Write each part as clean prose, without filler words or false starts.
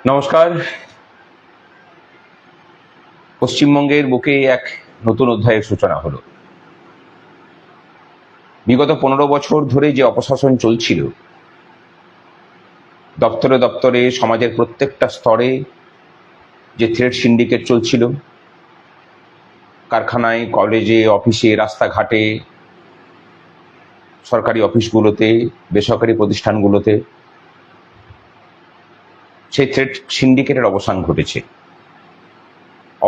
নমস্কার। পশ্চিমবঙ্গের বুকে এক নতুন অধ্যায়ের সূচনা হলো। বিগত 15 বছর ধরে যে অপশাসন চলছিল, দপ্তরে দপ্তরে সমাজের প্রত্যেকটা স্তরে যে থ্রেড সিন্ডিকেট চলছিল, কারখানায়, কলেজে, অফিসে, রাস্তাঘাটে, সরকারি অফিসগুলোতে, বেসরকারি প্রতিষ্ঠানগুলোতে, সেই থ্রেড সিন্ডিকেটের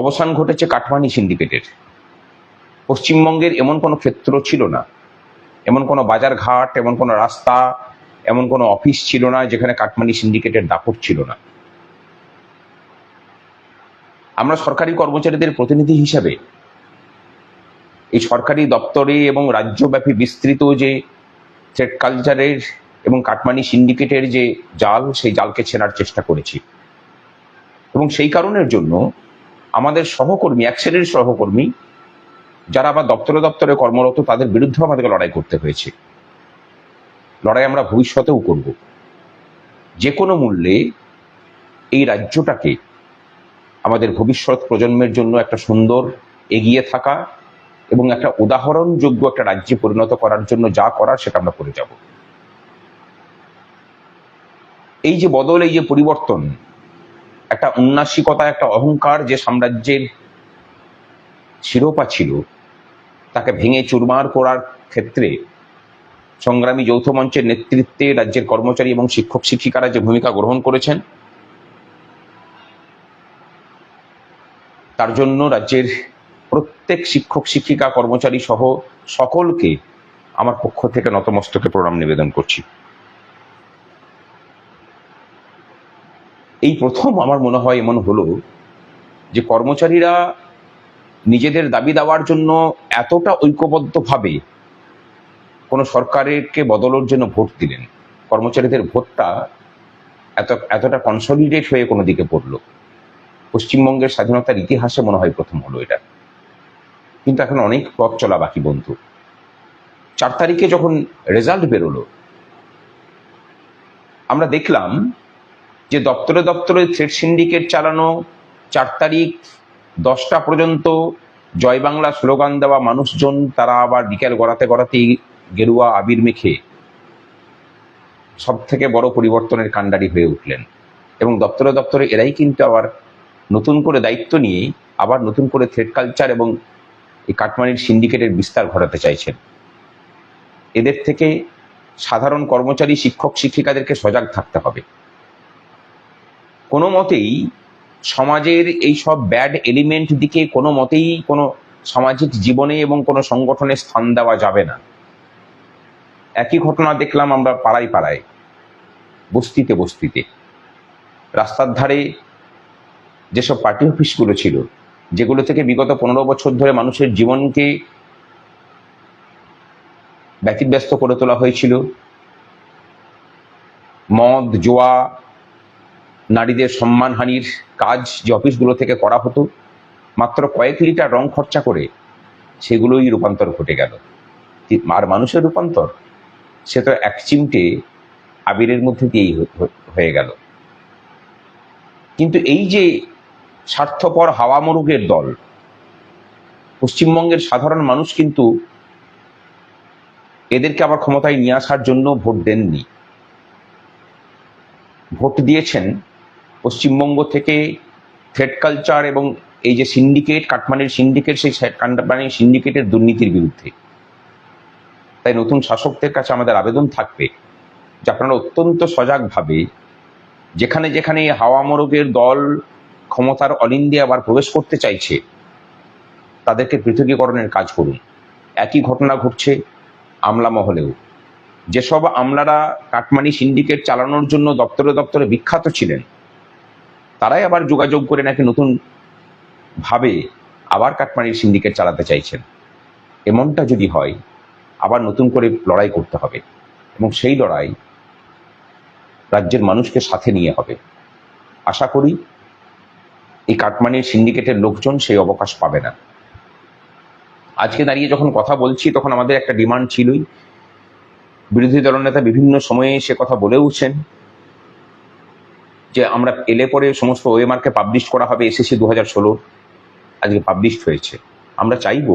অবসান ঘটেছে কাটমানি সিন্ডিকেটের। পশ্চিমবঙ্গের এমন কোনো ক্ষেত্র ছিল না, এমন কোনো বাজারঘাট, এমন কোনো রাস্তা, এমন কোনো অফিস ছিল না যেখানে কাটমানি সিন্ডিকেটের দাপট ছিল না। আমরা সরকারি কর্মচারীদের প্রতিনিধি হিসাবে এই সরকারি দপ্তরে এবং রাজ্যব্যাপী বিস্তৃত যে থ্রেড কালচারের এবং কাটমানি সিন্ডিকেটের যে জাল, সেই জালকে ছেনার চেষ্টা করেছি। এবং সেই কারণের জন্য আমাদের সহকর্মী, এক শ্রেণীর সহকর্মী যারা আবার দপ্তরে দপ্তরে কর্মরত, তাদের বিরুদ্ধে আমাদেরকে লড়াই করতে হয়েছে। লড়াই আমরা ভবিষ্যতেও করব। যে কোনো মূল্যে এই রাজ্যটাকে আমাদের ভবিষ্যৎ প্রজন্মের জন্য একটা সুন্দর, এগিয়ে থাকা এবং একটা উদাহরণযোগ্য একটা রাজ্যে পরিণত করার জন্য যা করার সেটা আমরা করে যাব। এই যে বদল, এই যে পরিবর্তন, একটা উন্নাসিকতা, একটা অহংকার যে সাম্রাজ্যের শিরোপা ছিল, তাকে ভেঙে চুরমার করার ক্ষেত্রে সংগ্রামী যৌথ মঞ্চের নেতৃত্বে রাজ্যের কর্মচারী এবং শিক্ষক শিক্ষিকারা যে ভূমিকা গ্রহণ করেছেন, তার জন্য রাজ্যের প্রত্যেক শিক্ষক শিক্ষিকা, কর্মচারী সহ সকলকে আমার পক্ষ থেকে নতমস্তকে প্রণাম নিবেদন করছি। এই প্রথম আমার মনে হয় এমন হলো যে কর্মচারীরা নিজেদের দাবি দেওয়ার জন্য এতটা ঐক্যবদ্ধভাবে কোনো সরকারকে বদলের জন্য ভোট দিলেন। কর্মচারীদের ভোটটা এতটা কনসলিডেট হয়ে কোনো দিকে পড়লো, পশ্চিমবঙ্গের স্বাধীনতার ইতিহাসে মনে হয় প্রথম হলো এটা। কিন্তু এখন অনেক পথ চলা বাকি বন্ধু। 4 তারিখে যখন রেজাল্ট বেরোলো, আমরা দেখলাম যে দপ্তরে দপ্তরে থ্রেড সিন্ডিকেট চালানো, 4 তারিখ 10টা পর্যন্ত জয় বাংলা স্লোগান দেওয়া মানুষজন, তারা আবার বিকেল গড়াতেই গেরুয়া আবির মেখে সব থেকে বড় পরিবর্তনের কাণ্ডারি হয়ে উঠলেন। এবং দপ্তরে দপ্তরে এরাই কিন্তু আবার নতুন করে দায়িত্ব নিয়ে আবার নতুন করে থ্রেড কালচার এবং এই কাটমানির সিন্ডিকেটের বিস্তার ঘটাতে চাইছেন। এদের থেকে সাধারণ কর্মচারী, শিক্ষক শিক্ষিকাদেরকে সজাগ থাকতে হবে। কোনো মতেই সমাজের এই সব ব্যাড এলিমেন্ট দিকে কোনো মতেই কোনো সামাজিক জীবনে এবং কোনো সংগঠনে স্থান দেওয়া যাবে না। একই ঘটনা দেখলাম আমরা পাড়ায় পাড়ায়, বস্তিতে বস্তিতে, রাস্তার ধারে যেসব পার্টি অফিসগুলো ছিল, যেগুলো থেকে বিগত 15 বছর ধরে মানুষের জীবনকে ব্যতিব্যস্ত করে তোলা হয়েছিল। মদ, জোয়া, নারীদের সম্মানহানির কাজ যে অফিসগুলো থেকে করা হতো, মাত্র কয়েক লিটার রং খরচা করে সেগুলোই রূপান্তর ঘটে গেল। আর মানুষের রূপান্তর, সে তো এক চিমটে আবিরের মধ্যে দিয়েই হয়ে গেল। কিন্তু এই যে স্বার্থপর হাওয়া মরুগের দল, পশ্চিমবঙ্গের সাধারণ মানুষ কিন্তু এদেরকে আবার ক্ষমতায় নিয়ে আসার জন্য ভোট দেননি। ভোট দিয়েছেন পশ্চিমবঙ্গ থেকে থ্রেড কালচার এবং এই যে সিন্ডিকেট, কাটমানির সিন্ডিকেট, সেই কাটমানির সিন্ডিকেটের দুর্নীতির বিরুদ্ধে। তাই নতুন শাসকদের কাছে আমাদের আবেদন থাকবে যে আপনারা অত্যন্ত সজাগভাবে যেখানে যেখানে হাওয়া মরুগের দল ক্ষমতার অলিন্দে আবার প্রবেশ করতে চাইছে, তাদেরকে পৃথকীকরণের কাজ করুন। একই ঘটনা ঘটছে আমলা মহলেও। যেসব আমলারা কাটমানি সিন্ডিকেট চালানোর জন্য দপ্তরে দপ্তরে বিখ্যাত ছিলেন, তারাই আবার যোগাযোগ করে নাকি নতুন ভাবে আবার কাটমানির সিন্ডিকেট চালাতে চাইছেন। এমনটা যদি হয়, আবার নতুন করে লড়াই করতে হবে এবং সেই লড়াই রাজ্যের মানুষকে সাথে নিয়ে হবে। আশা করি এই কাটমানির সিন্ডিকেটের লোকজন সেই অবকাশ পাবে না। আজকে দাঁড়িয়ে যখন কথা বলছি, তখন আমাদের একটা ডিমান্ড ছিলই। বিরোধী দলনেতা বিভিন্ন সময়ে সে কথা বলেওছেন যে আমরা এলে পরে সমস্ত ওএমআরকে পাবলিশ করা হবে এসএসসি 2016, আজকে পাবলিশড হয়েছে। আমরা চাইব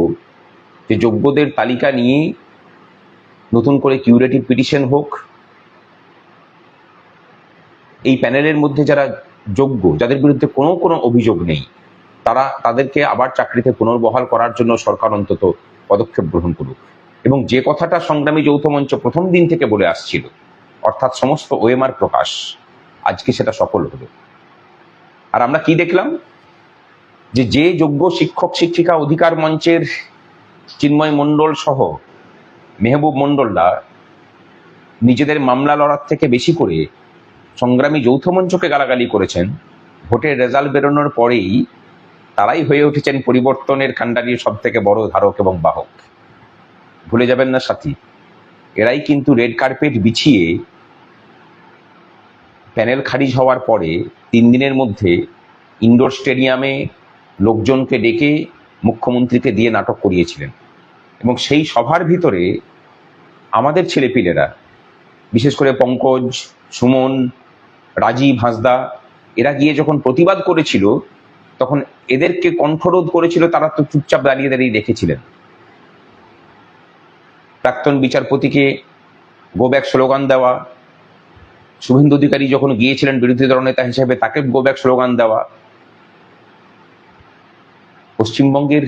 যে যোগ্যদের তালিকা নিয়ে নতুন করে কিউরেটিভ পিটিশন হোক। এই প্যানেলের মধ্যে যারা যোগ্য, যাদের বিরুদ্ধে কোনো অভিযোগ নেই, তাদেরকে আবার চাকরিতে পুনর্বহাল করার জন্য সরকার অন্তত পদক্ষেপ গ্রহণ করুক। এবং যে কথাটা সংগ্রামী যৌথ মঞ্চ প্রথম দিন থেকে বলে আসছিল, অর্থাৎ সমস্ত ওএমআর প্রকাশ, আজকে সেটা সফল হলো। আর আমরা কি দেখলাম, যে যোগ্য শিক্ষক শিক্ষিকা অধিকার মঞ্চের চিন্ময় মণ্ডল সহ মেহবুব মণ্ডলরা নিজেদের মামলা লড়ার থেকে বেশি করে সংগ্রামী যৌথ মঞ্চকে গালাগালি করেছেন, ভোটের রেজাল্ট বেরোনোর পরেই তারাই হয়ে উঠেছেন পরিবর্তনের কাণ্ডারির সব থেকে বড় ধারক এবং বাহক। ভুলে যাবেন না সাথী, এরাই কিন্তু রেড কার্পেট বিছিয়ে প্যানেল খারিজ হওয়ার পরে 3 দিনের মধ্যে ইনডোর স্টেডিয়ামে লোকজনকে ডেকে মুখ্যমন্ত্রীকে দিয়ে নাটক করিয়েছিলেন। এবং সেই সভার ভিতরে আমাদের ছেলেপিলেরা, বিশেষ করে পঙ্কজ, সুমন, রাজীব হাঁসদা, এরা গিয়ে যখন প্রতিবাদ করেছিল, তখন এদেরকে কণ্ঠরোধ করেছিল, তারা তো চুপচাপ দাঁড়িয়ে দাঁড়িয়ে দেখেছিলেন। প্রাক্তন বিচারপতিকে গো ব্যাক স্লোগান দেওয়া, শুভেন্দু অধিকারী যখন গিয়েছিলেন বিরোধী দলনেতা হিসেবে, তাকে গো ব্যাক স্লোগান দেওয়া। পশ্চিমবঙ্গের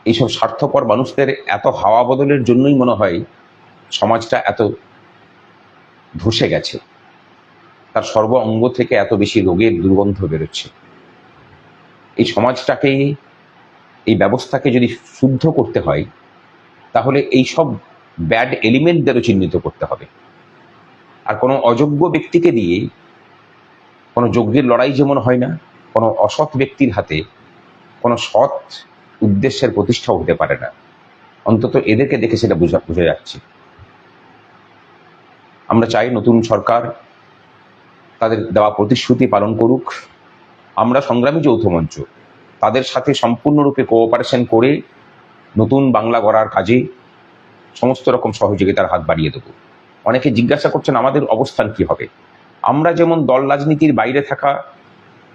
এইসব স্বার্থপর মানুষদের এত হাওয়া বদলের জন্যই মনে হয় সমাজটা এত ধসে গেছে, তার সর্ব অঙ্গ থেকে এত বেশি রোগের দুর্গন্ধ বেরোচ্ছে। এই সমাজটাকে, এই ব্যবস্থাকে যদি শুদ্ধ করতে হয়, তাহলে এই সব ব্যাড এলিমেন্টদেরও চিহ্নিত করতে হবে। আর কোনো অযোগ্য ব্যক্তিকে দিয়ে কোনো যজ্ঞের লড়াই যেমন হয় না, কোনো অসৎ ব্যক্তির হাতে কোনো সৎ উদ্দেশ্যের প্রতিষ্ঠা হতে পারে না। অন্তত এদেরকে দেখে সেটা বোঝা যাচ্ছে। আমরা চাই নতুন সরকার তাদের দেওয়া প্রতিশ্রুতি পালন করুক। আমরা সংগ্রামী যৌথ মঞ্চ তাদের সাথে সম্পূর্ণরূপে কোঅপারেশন করে নতুন বাংলা গড়ার কাজে সমস্ত রকম সহযোগিতার হাত বাড়িয়ে দেব। অনেকে জিজ্ঞাসা করছেন আমাদের অবস্থান কি হবে। আমরা যেমন দল রাজনীতির বাইরে থাকা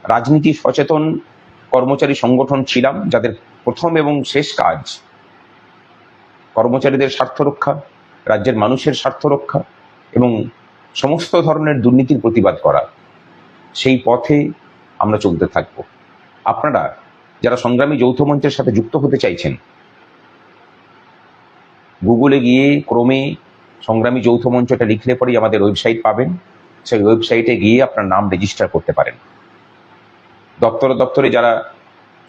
রাজনীতি সচেতন কর্মচারী সংগঠন ছিলাম, যাদের প্রথম এবং শেষ কাজ কর্মচারীদের স্বার্থ রক্ষা, রাজ্যের মানুষের স্বার্থ রক্ষা এবং সমস্ত ধরনের দুর্নীতির প্রতিবাদ করা, সেই পথে আমরা চলতে থাকব। আপনারা যারা সংগ্রামী যৌথ মঞ্চের সাথে যুক্ত হতে চাইছেন, গুগলে গিয়ে ক্রমে সংগ্রামী যৌথ মঞ্চটা লিখলে পরেই আমাদের ওয়েবসাইট পাবেন। সেই ওয়েবসাইটে গিয়ে আপনার নাম রেজিস্টার করতে পারেন। দপ্তরে যারা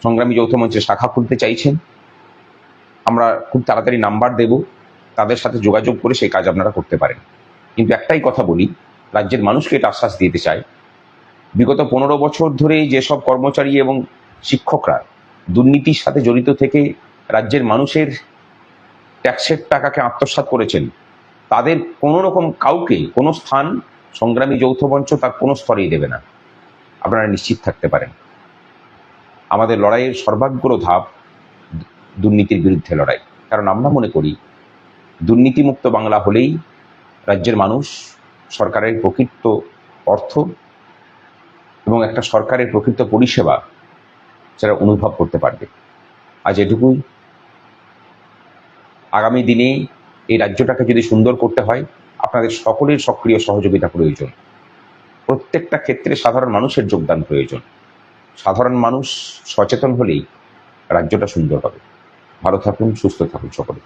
সংগ্রামী যৌথ মঞ্চের শাখা খুলতে চাইছেন, আমরা খুব তাড়াতাড়ি নাম্বার দেব, তাদের সাথে যোগাযোগ করে সেই কাজ আপনারা করতে পারেন। কিন্তু একটাই কথা বলি, রাজ্যের মানুষকে এটা আশ্বাস দিতে চাই, বিগত 15 বছর ধরে যেসব কর্মচারী এবং শিক্ষকরা দুর্নীতির সাথে জড়িত থেকে রাজ্যের মানুষের ট্যাক্সের টাকাকে আত্মসাৎ করেছেন, তাদের কোনো রকম কাউকে কোনো স্থান সংগ্রামী যৌথ মঞ্চ তার কোনো স্তরেই দেবে না, আপনারা নিশ্চিত থাকতে পারেন। আমাদের লড়াইয়ের সর্বাগ্র ধাপ দুর্নীতির বিরুদ্ধে লড়াই। কারণ আমরা মনে করি দুর্নীতিমুক্ত বাংলা হলেই রাজ্যের মানুষ সরকারের প্রকৃত অর্থ এবং একটা সরকারের প্রকৃত পরিষেবা সেটা অনুভব করতে পারবে। আজ এটুকুই। আগামী দিনে এই রাজ্যটাকে যদি সুন্দর করতে হয়, আপনাদের সকলের সক্রিয় সহযোগিতা প্রয়োজন। প্রত্যেকটা ক্ষেত্রে সাধারণ মানুষের যোগদান প্রয়োজন। সাধারণ মানুষ সচেতন হলেই রাজ্যটা সুন্দর হবে। ভালো থাকুন, সুস্থ থাকুন সকলে।